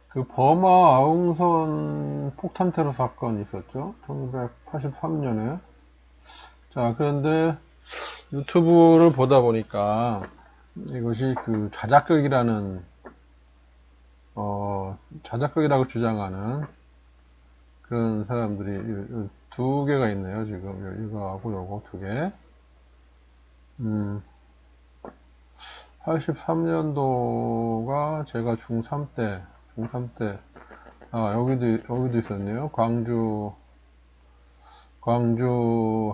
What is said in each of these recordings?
그 버마 아웅선 폭탄 테러 사건이 있었죠. 1983년에. 자, 그런데 유튜브를 보다 보니까 이것이 그 자작극이라고 주장하는 그런 사람들이 두 개가 있네요. 지금 이거하고 요거 두 개. 83년도가 제가 중3 때, 여기도 있었네요. 광주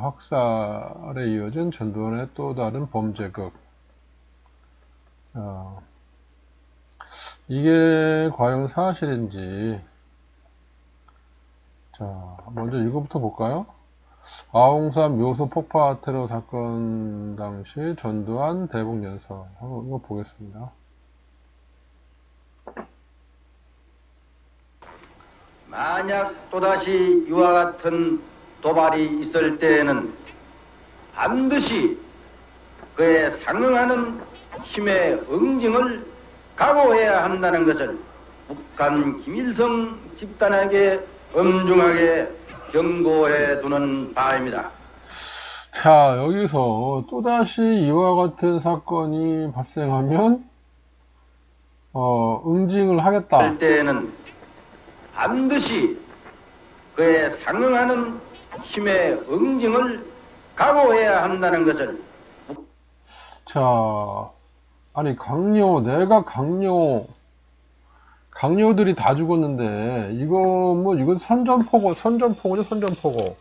학살에 이어진 전두환의 또 다른 범죄극. 자, 이게 과연 사실인지, 자, 먼저 이거부터 볼까요? 아웅산 묘소 폭파 테러 사건 당시 전두환 대북 연설. 이거 보겠습니다. 만약 또다시 이와 같은 도발이 있을 때에는 반드시 그에 상응하는 힘의 응징을 각오해야 한다는 것을 북한 김일성 집단에게 엄중하게 경고해 두는 바입니다. 자, 여기서 또다시 이와 같은 사건이 발생하면 응징을 하겠다. 할 때에는 반드시 그에 상응하는 힘의 응징을 각오해야 한다는 것을. 자, 아니 강요들이 다 죽었는데 이건 선전포고죠, 선전포고.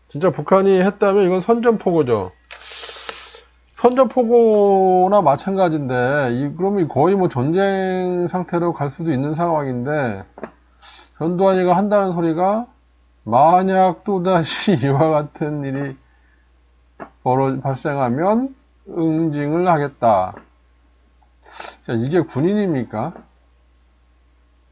진짜 북한이 했다면 이건 선전포고죠. 선전포고나 마찬가지인데 그러면 거의 뭐 전쟁 상태로 갈 수도 있는 상황인데, 전두환이가 한다는 소리가 만약 또다시 이와 같은 일이 발생하면 응징을 하겠다. 자, 이게 군인입니까?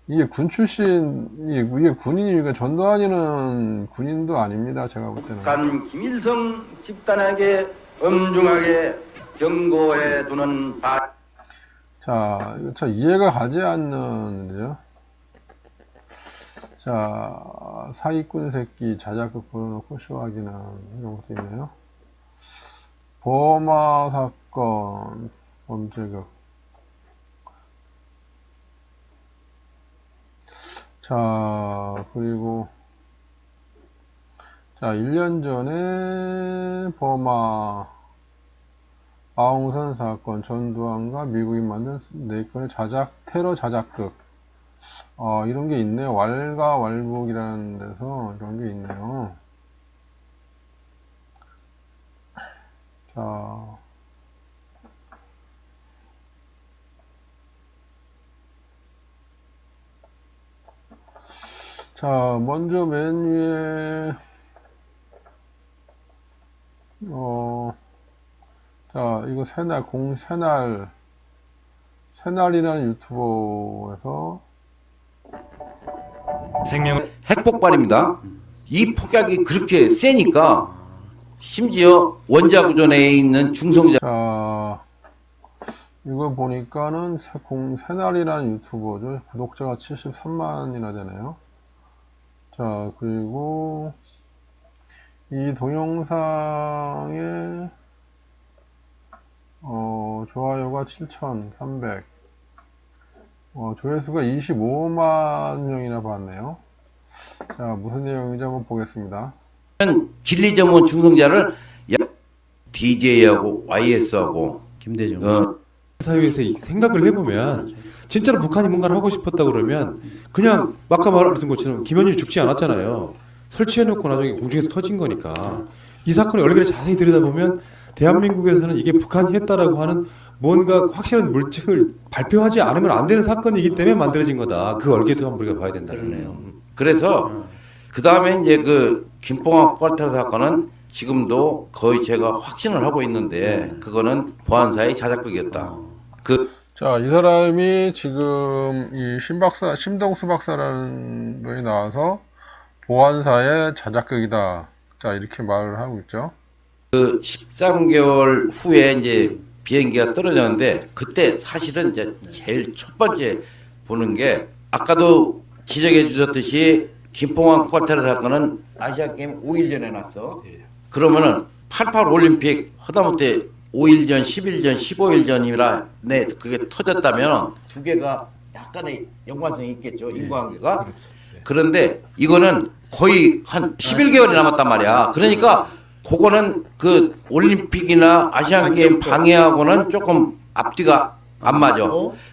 이게 군인입니까? 전두환이는 군인도 아닙니다. 제가 볼 때는. 북한 김일성 집단에게 엄중하게 경고해 두는 바. 자, 이거 참 이해가 가지 않는데요. 자, 사기꾼 새끼 자작극 보여놓고 쇼하기는 이런 것도 있네요. 버마 사건 범죄극. 자, 그리고 자, 1년 전에 버마 아웅산 사건, 전두환과 미국이 만든 4건의 테러 자작극. 이런 게 있네요. 왈가왈부이라는 데서 이런 게 있네요. 자, 먼저 맨 위에, 자, 이거 새날이라는 유튜버에서 핵폭발입니다. 이 폭약이 그렇게 세니까 심지어 원자구전에 있는 중성자. 자, 이거 보니까는 새날이라는 유튜버죠. 구독자가 73만이나 되네요. 자, 그리고 이 동영상에 좋아요가 7,300, 조회수가 25만 명이나 봤네요. 자, 무슨 내용인지 한번 보겠습니다. 진리 전문 중성자를 DJ하고 YS하고 김대중 사회에서 생각을 해보면 진짜로 북한이 뭔가를 하고 싶었다 그러면 그냥 아까 말했던 것처럼 김현준이 죽지 않았잖아요. 설치해놓고 나중에 공중에서 터진 거니까. 이 사건의 얼굴을 자세히 들여다보면 대한민국에서는 이게 북한이 했다라고 하는 뭔가 확실한 물증을 발표하지 않으면 안 되는 사건이기 때문에 만들어진 거다. 그 얼개도 한번 우리가 봐야 된다 그러네요. 그래서 그 다음에 이제 그 김포항 폭발테러 사건은 지금도 거의 제가 확신을 하고 있는데 그거는 보안사의 자작극이었다. 자, 이 사람이 지금 심동수 박사라는 분이 나와서 보안사의 자작극이다. 자, 이렇게 말을 하고 있죠. 그 13개월 후에 이제 비행기가 떨어졌는데 그때 사실은 이제 제일 첫 번째 보는 게 아까도 지적해 주셨듯이 김포항 쿼테르 사건은 아시안게임 5일 전에 났어. 그러면은 88 올림픽 하다못해 5일 전, 10일 전, 15일 전이라 네 그게 터졌다면 두 개가 약간의 연관성이 있겠죠. 인과관계가. 그런데 이거는 거의 한 11개월이 남았단 말이야. 그러니까 그거는 그 올림픽이나 아시안게임 방해하고는 조금 앞뒤가 안 맞아.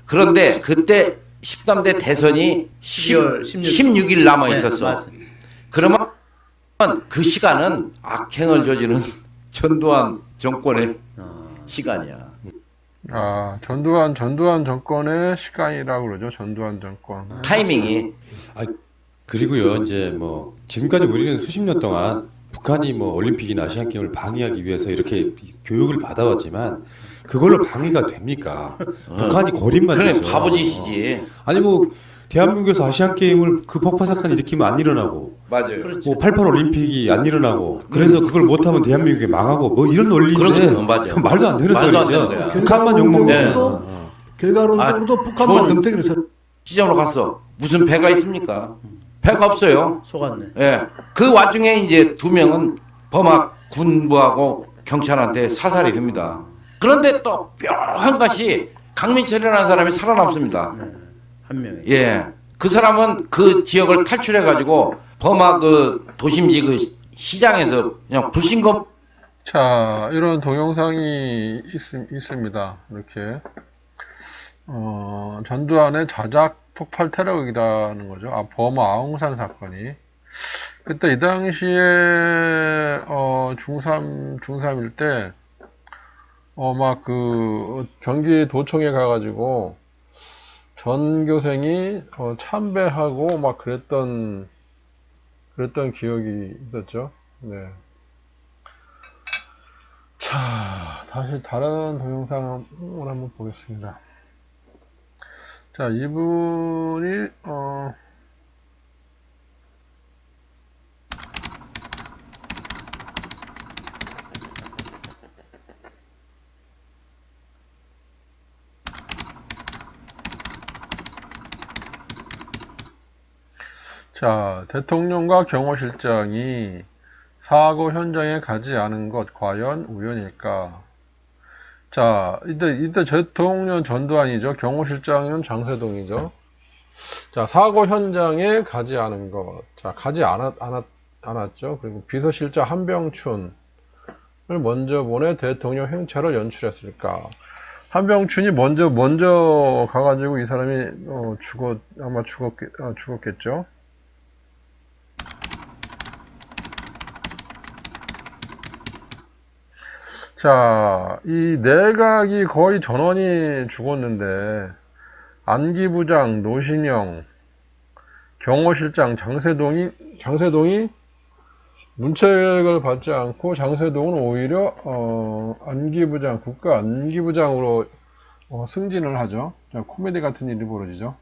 그런데 그때 13대 대선이 16일 남아 있었어. 그러면 그 시간은 악행을 저지른 전두환 정권의 시간이야. 아, 전두환 정권의 시간이라고 그러죠. 전두환 정권. 타이밍이. 그리고요, 이제 뭐 지금까지 우리는 수십 년 동안 북한이 뭐 올림픽이나 아시안 게임을 방해하기 위해서 이렇게 교육을 받아왔지만 그걸로 방해가 됩니까? 북한이 거린만 그래 되죠. 바보짓이지. 아니 뭐 대한민국에서 아시안 게임을 그 폭파 사건 일으키면 안 일어나고, 맞아요. 뭐 88 올림픽이 안 일어나고, 그래서 그걸 못하면 대한민국이 망하고 뭐 이런 논리인데 그런 맞아. 그건 말도 안 되는 말도 안 소리죠. 되는 거야. 북한만 욕먹는 네. 거야. 결과론적으로도 북한만 좋은 덤태기를 쳐 시장으로 갔어. 무슨 배가 있습니까? 배가 없어요. 속았네. 예. 그 와중에 이제 두 명은 범학 군부하고 경찰한테 사살이 됩니다. 그런데 또 묘한 것이 강민철이라는 사람이 살아남습니다. 한 명이. 예. 그 사람은 그 지역을 탈출해 가지고 범학 그 도심지 그 시장에서 그냥 불신검. 자, 이런 동영상이 있습니다. 이렇게. 전두환의 자작 폭발 테러극이라는 거죠. 아, 버마 아웅산 사건이. 그때 이 당시에, 중3일 때, 막 경기 도청에 가가지고, 전교생이, 참배하고 막 그랬던 기억이 있었죠. 네. 자, 다시 다른 동영상을 한번 보겠습니다. 자, 이분이, 자, 대통령과 경호실장이 사고 현장에 가지 않은 것 과연 우연일까? 자, 이때 대통령 전두환이죠. 경호실장은 장세동이죠. 자, 사고 현장에 가지 않은 것. 자, 가지 않았죠. 그리고 비서실장 한병춘을 먼저 보내 대통령 행차를 연출했을까? 한병춘이 먼저 가가지고 이 사람이 아마 죽었겠죠. 자, 이 내각이 거의 전원이 죽었는데 안기부장 노신영, 경호실장 장세동이 문책을 받지 않고 장세동은 오히려 국가 안기부장으로 승진을 하죠. 자, 코미디 같은 일이 벌어지죠.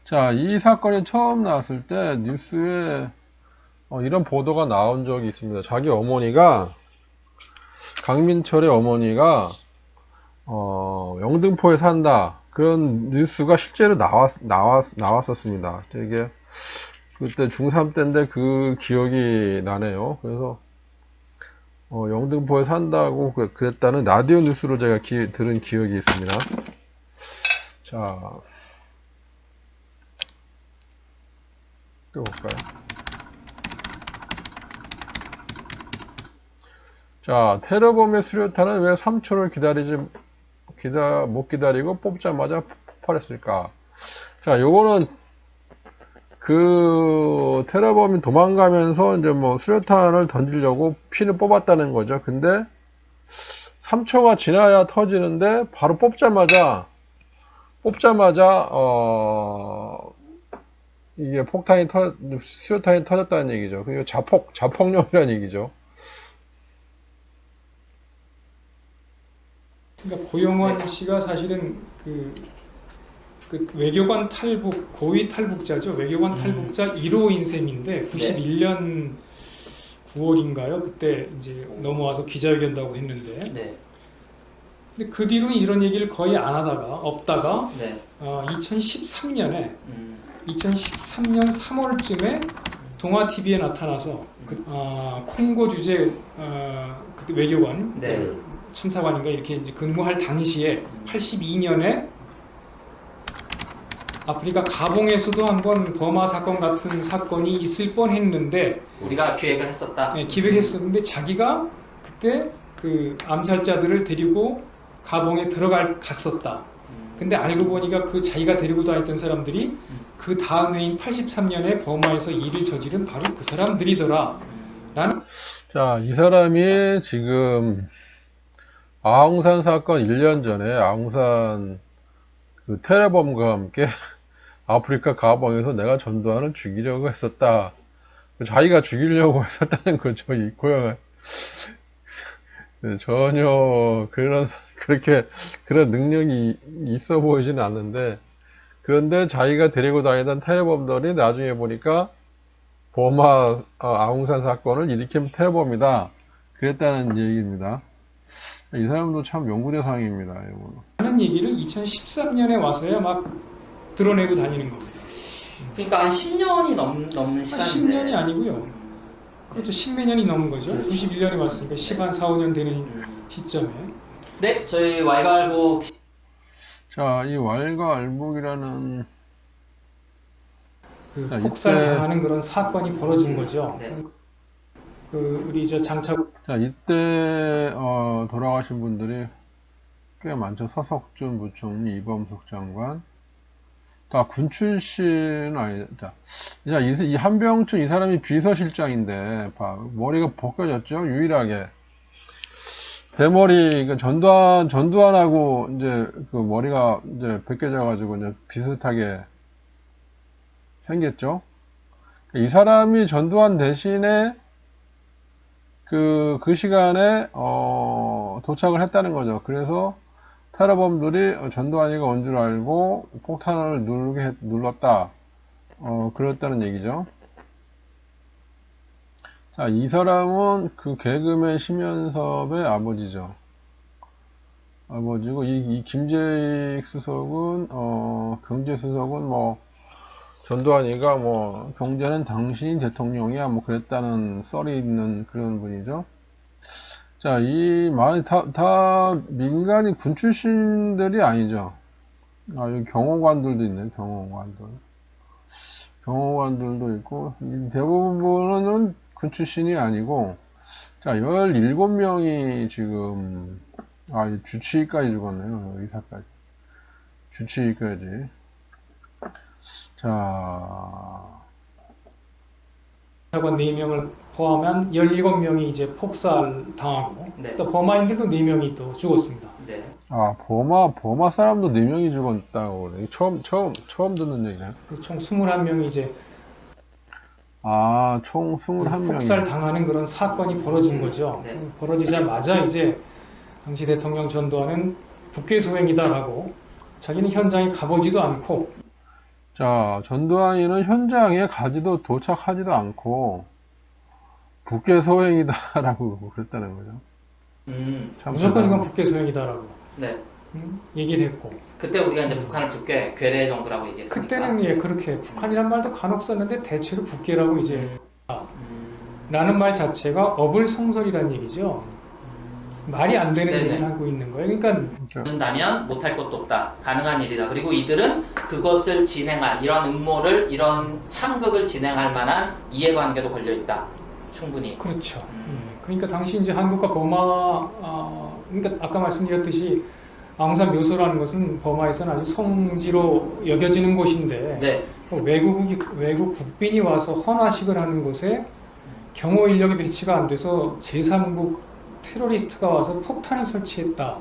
자, 이 사건이 처음 나왔을 때 뉴스에 이런 보도가 나온 적이 있습니다. 자기 어머니가, 강민철의 어머니가 영등포에 산다, 그런 뉴스가 실제로 나왔었습니다. 되게 그때 중3 때인데 그 기억이 나네요. 그래서 영등포에 산다고 그랬다는 라디오 뉴스로 제가 들은 기억이 있습니다. 자, 또 볼까요? 자, 테러범의 수류탄은 왜 3초를 못 기다리고 뽑자마자 폭발했을까? 자, 요거는 그 테러범이 도망가면서 이제 뭐 수류탄을 던지려고 핀을 뽑았다는 거죠. 근데 3초가 지나야 터지는데 바로 뽑자마자 이게 수류탄이 터졌다는 얘기죠. 그리고 자폭력이라는 얘기죠. 그러니까 고영환 씨가 사실은 그 외교관 탈북, 고위 탈북자죠. 외교관 탈북자 1호인 셈인데 91년 9월인가요? 그때 이제 넘어와서 기자회견도 하고 했는데 네. 근데 그 뒤로는 이런 얘기를 거의 안 하다가 없다가 네. 2013년 3월쯤에 동아 TV에 나타나서 콩고 주재 그때 외교관 네. 참사관인가 이렇게 이제 근무할 당시에 82년에 아프리카 가봉에서도 한번 버마 사건 같은 사건이 있을 뻔했는데 우리가 기획을 했었다. 네, 기획했었는데 자기가 그때 그 암살자들을 데리고 가봉에 갔었다. 근데 알고 보니까 그 자기가 데리고 다녔던 사람들이 그 다음 해인 83년에 버마에서 일을 저지른 바로 그 사람들이더라. 라는 자, 이 사람이 지금 아웅산 사건 1년 전에 아웅산 그 테러범과 함께 아프리카 가봉에서 내가 전두환을 죽이려고 했었다. 자기가 죽이려고 했었다는 거죠. 이 고양을 전혀 그런 능력이 있어 보이지는 않는데, 그런데 자기가 데리고 다니던 테러범들이 나중에 보니까 버마 아웅산 사건을 일으킨 테러범이다. 그랬다는 얘기입니다. 이 사람도 참 연구 대상입니다. 이거는. 얘기를 2013년에 와서야 막 드러내고 다니는 겁니다. 그러니까 한 10년이 넘는 시간인데. 10년이 아니고요. 그렇죠. 10몇 년이 넘은 거죠. 91년에 왔으니까 10한 4, 5년 되는 시점에. 네, 저희 왈가왈부. 자, 이 왈가왈부이라는 그 자, 폭살 이때- 당하는 그런 사건이 벌어진 거죠. 네. 그 우리 저 장차 자, 이때 돌아가신 분들이 꽤 많죠. 서석준 부총리, 이범석 장관, 다 군 출신은 아니다. 자, 이 한병춘 이 사람이 비서실장인데 머리가 벗겨졌죠. 유일하게 대머리, 그러니까 전두환하고 이제 그 머리가 이제 벗겨져가지고 이제 비슷하게 생겼죠. 이 사람이 전두환 대신에 그 시간에 도착을 했다는 거죠. 그래서 테러범들이 전두환이가 온 줄 알고 폭탄을 눌렀다. 그랬다는 얘기죠. 자, 이 사람은 그 개그맨 심연섭의 아버지죠. 아버지고, 이 김재익 수석은, 경제수석은 전두환이가 경제는 당신이 대통령이야, 그랬다는 썰이 있는 그런 분이죠. 자, 다 민간인 군 출신들이 아니죠. 여기 경호관들도 있네요, 경호관들도 있고, 대부분은 군 출신이 아니고, 자, 17명이 지금, 주치의까지 죽었네요, 의사까지. 주치의까지. 자, 장관 4명을 포함한 17명이 이제 폭살 당하고 네. 또 버마인들도 4명이 또 죽었습니다. 네. 버마 사람도 4명이 죽었다고 그러네. 처음 듣는 얘기네. 총 21명이 이제 총 21명이. 폭살 당하는 그런 사건이 벌어진 거죠. 네. 벌어지자마자 이제 당시 대통령 전두환은 국회 소행이다라고 자기는 현장에 가보지도 않고 자, 전두환이는 현장에 가지도 도착하지도 않고 국회 소행이다라고 그랬다는 거죠. 참 무조건 이건 대단하다. 국회 소행이다라고 네. 얘기를 했고 그때 우리가 이제 북한을 북괴, 괴뢰 정부라고 얘기했으니까. 그때는 그렇게 북한이란 말도 간혹 썼는데 대체로 국계라고 이제 음, 라는 말 자체가 어불성설이라는 얘기죠. 말이 안 되는 네네. 얘기를 하고 있는 거예요. 그러니까 된다면 못할 것도 없다. 가능한 일이다. 그리고 이들은 그것을 진행할 이런 음모를 이런 참극을 진행할 만한 이해관계도 걸려 있다. 충분히. 그렇죠. 그러니까 당시 이제 한국과 버마 그러니까 아까 말씀드렸듯이 아웅산 묘소라는 것은 버마에서는 아주 성지로 여겨지는 곳인데 네. 외국 국빈이 와서 헌화식을 하는 곳에 경호 인력이 배치가 안 돼서 제3국 테러리스트가 와서 폭탄을 설치했다.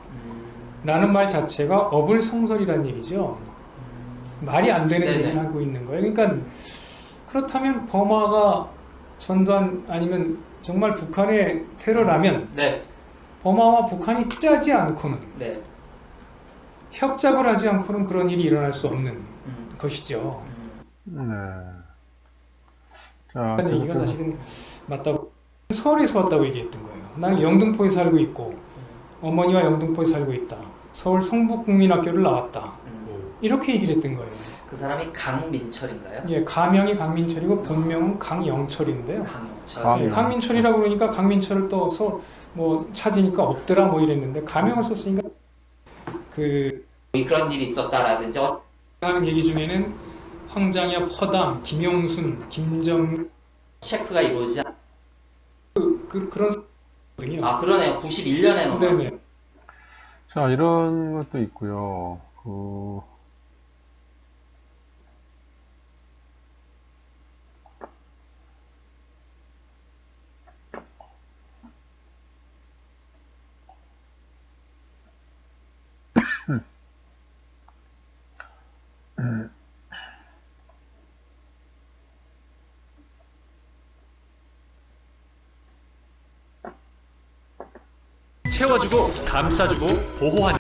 라는 말 자체가 어불성설이라는 얘기죠. 말이 안 되는 네네. 얘기를 하고 있는 거예요. 그러니까 그렇다면 버마가 전두환 아니면 정말 북한의 테러라면 네. 버마와 북한이 짜지 않고는 네. 협작을 하지 않고는 그런 일이 일어날 수 없는 것이죠. 네. 자, 그 얘기가 사실은 맞다고 서울에서 왔다고 얘기했던 거예요. 나는 영등포에 살고 있고 어머니와 영등포에 살고 있다. 서울 성북국민학교를 나왔다. 이렇게 얘기를 했던 거예요. 그 사람이 강민철인가요? 예, 가명이 강민철이고 본명은 강영철인데요. 강영철. 예, 강민철이라고 그러니까 강민철을 또 뭐 찾으니까 없더라 뭐 이랬는데 가명을 썼으니까 그런 일이 있었다라든지 하는 얘기 중에는 황장엽, 허담, 김용순, 김정 체크가 이루어지지 않... 그런 거든요. 아 그러네요. 91년에 넘었어요. 네네. 자, 이런 것도 있고요. 채워주고 감싸주고 보호하는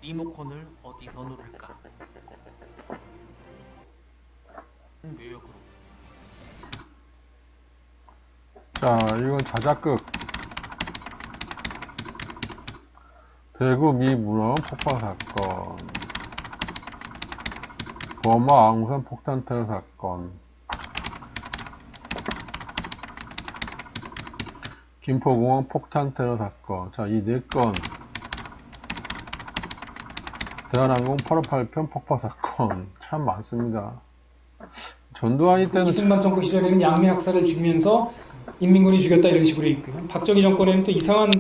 리모컨을 어디서 누를까? 묘역으로. 자, 이건 자작극. 대구 미 문어 폭파 사건. 버마 앙산 폭탄 테러 사건. 김포공항 폭탄 테러 사건. 자, 이 4건. 대한항공 858편 폭파 사건. 참 많습니다. 전두환이 때는 이승만 정부 시절에는 양민 학살을 죽이면서 인민군이 죽였다 이런 식으로 있고요. 박정희 정권에는 또 이상한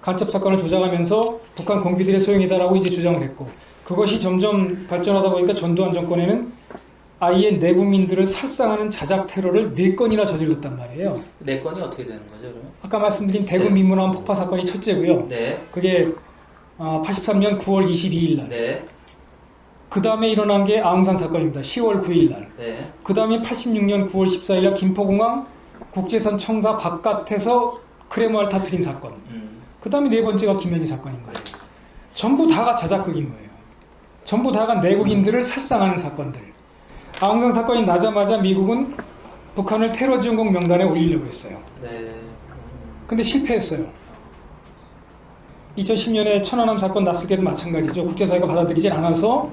간첩 사건을 조작하면서 북한 공비들의 소용이다라고 이제 주장을 했고, 그것이 점점 발전하다 보니까 전두환 정권에는 아예 내국민들을 살상하는 자작 테러를 4건이나 저질렀단 말이에요. 4건이 어떻게 되는 거죠, 그러면? 아까 말씀드린 대구 민문항 폭파 사건이 첫째고요. 네. 그게 83년 9월 22일 날. 네. 그 다음에 일어난 게 아웅산 사건입니다. 10월 9일 날. 네. 그 다음에 86년 9월 14일 날 김포공항 국제선 청사 바깥에서 크레모알 터뜨린 사건. 그 다음에 4번째가 김현희 사건인 거예요. 전부 다가 자작극인 거예요. 전부 다가 내국인들을 살상하는 사건들. 아웅산 사건이 나자마자 미국은 북한을 테러 지원국 명단에 올리려고 했어요. 네. 근데 실패했어요. 2010년에 천안함 사건 났을 때도 마찬가지죠. 국제사회가 받아들이지 않아서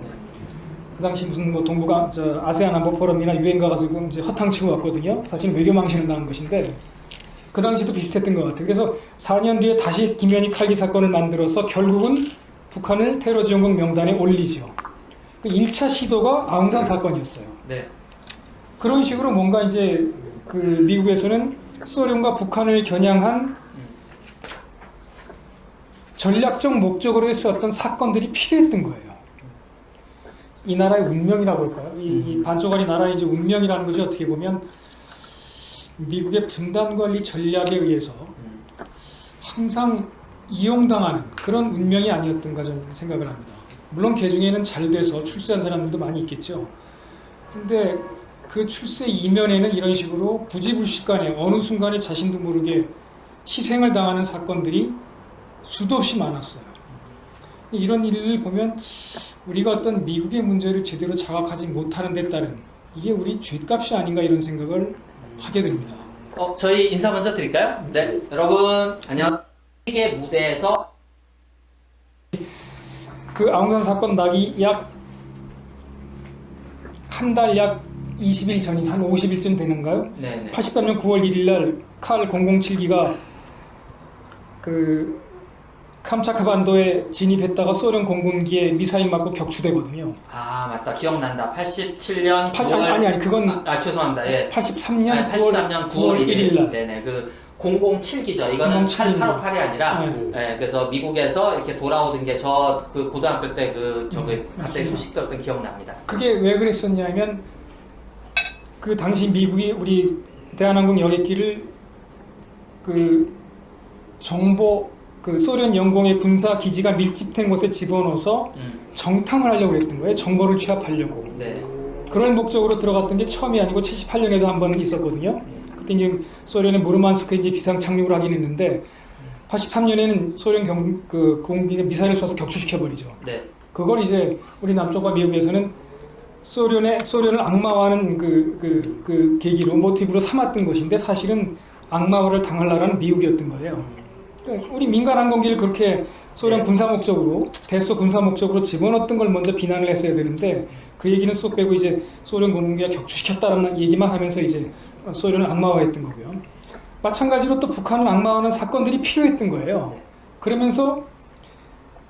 그 당시 무슨 뭐 동북아 아세안 안보 포럼이나 유엔 가가지고 이제 허탕치고 왔거든요. 사실 외교망신을 당한 것인데 그 당시도 비슷했던 것 같아요. 그래서 4년 뒤에 다시 김현희 칼기 사건을 만들어서 결국은 북한을 테러 지원국 명단에 올리죠. 그 1차 시도가 아웅산 사건이었어요. 네. 그런 식으로 뭔가 이제 그 미국에서는 소련과 북한을 겨냥한 전략적 목적으로 했었던 사건들이 필요했던 거예요. 이 나라의 운명이라고 할까요? 이 반쪽짜리 나라의 이제 운명이라는 것이 어떻게 보면 미국의 분단 관리 전략에 의해서 항상 이용당하는 그런 운명이 아니었던가 저는 생각을 합니다. 물론 그 중에는 잘 돼서 출세한 사람들도 많이 있겠죠. 근데 그 출세 이면에는 이런 식으로 부지불식간에 어느 순간에 자신도 모르게 희생을 당하는 사건들이 수도 없이 많았어요. 이런 일을 보면 우리가 어떤 미국의 문제를 제대로 자각하지 못하는 데 따른 이게 우리 죗값이 아닌가 이런 생각을 하게 됩니다. 저희 인사 먼저 드릴까요? 네. 여러분 안녕. 세계 무대에서 그 아웅산 사건 나기 약 한 달 약 20일 전이 한 50일쯤 되는가요? 네네. 83년 9월 1일 날 칼 007기가 그 캄차카반도에 진입했다가 소련 공군기에 미사일 맞고 격추되거든요. 아 맞다. 기억난다. 87년 9월 아니 그건 죄송합니다. 예. 83년 83년 9월 1일 날. 네네. 그 007기죠. 이거는 858이 아니라 네, 그래서 미국에서 이렇게 돌아오던 게 저 그 고등학교 때 그 저기 갑자기 소식 들었던 기억납니다. 그게 왜 그랬었냐면 그 당시 미국이 우리 대한항공 여객기를 그 정보 그 소련 영공의 군사 기지가 밀집된 곳에 집어넣어서 정탐을 하려고 했던 거예요. 정보를 취합하려고. 네. 그런 목적으로 들어갔던 게 처음이 아니고 78년에도 한 번 있었거든요. 그때 이제 소련의 무르만스크에 이제 비상 착륙을 하긴 했는데 83년에는 소련 공기가 미사일을 쏴서 격추시켜 버리죠. 네. 그걸 이제 우리 남쪽과 미국에서는 소련을 악마화하는 그 계기로 모티브로 삼았던 것인데 사실은 악마화를 당할 나라는 미국이었던 거예요. 그러니까 우리 민간 항공기를 그렇게 소련 군사 목적으로 대소 군사 목적으로 집어넣었던 걸 먼저 비난을 했어야 되는데 그 얘기는 쏙 빼고 이제 소련 공군기가 격추시켰다라는 얘기만 하면서 이제 소련을 악마화했던 거고요. 마찬가지로 또 북한을 악마화하는 사건들이 필요했던 거예요. 그러면서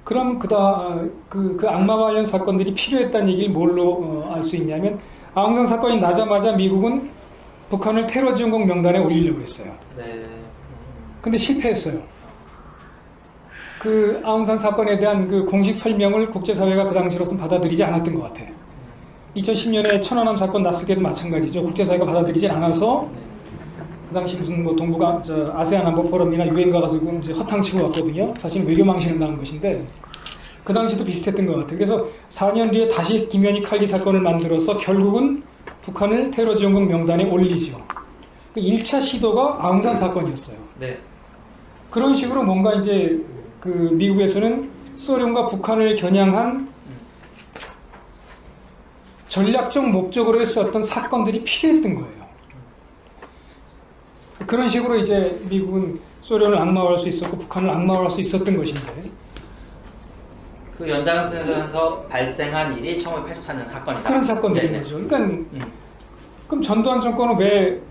그럼 그 악마화 관련 사건들이 필요했다는 얘기를 뭘로 알 수 있냐면 아웅산 사건이 나자마자 미국은 북한을 테러 지원국 명단에 올리려고 했어요. 네. 근데 실패했어요. 그 아웅산 사건에 대한 그 공식 설명을 국제사회가 그 당시로서는 받아들이지 않았던 것 같아요. 2010년에 천안함 사건 났을 때도 마찬가지죠. 국제사회가 받아들이지 않아서 그 당시 무슨 뭐 동북아 아세안 안보 포럼이나 유엔 가가지고 이제 허탕치고 왔거든요. 사실은 외교 망신을 당한 것인데 그 당시도 비슷했던 것 같아요. 그래서 4년 뒤에 다시 김현희 칼기 사건을 만들어서 결국은 북한을 테러 지원국 명단에 올리죠. 그 1차 시도가 아웅산 사건이었어요. 네. 그런 식으로 뭔가 이제 그 미국에서는 소련과 북한을 겨냥한 전략적 목적으로 했었던 사건들이 필요했던 거예요. 그런 식으로 이제 미국은 소련을 악마화할 수 있었고 북한을 악마화할 수 있었던 것인데 그 연장선에서 발생한 일이 1984년 사건이다. 그런 사건들인 네네. 거죠. 그러니까 그럼 전두환 정권은 왜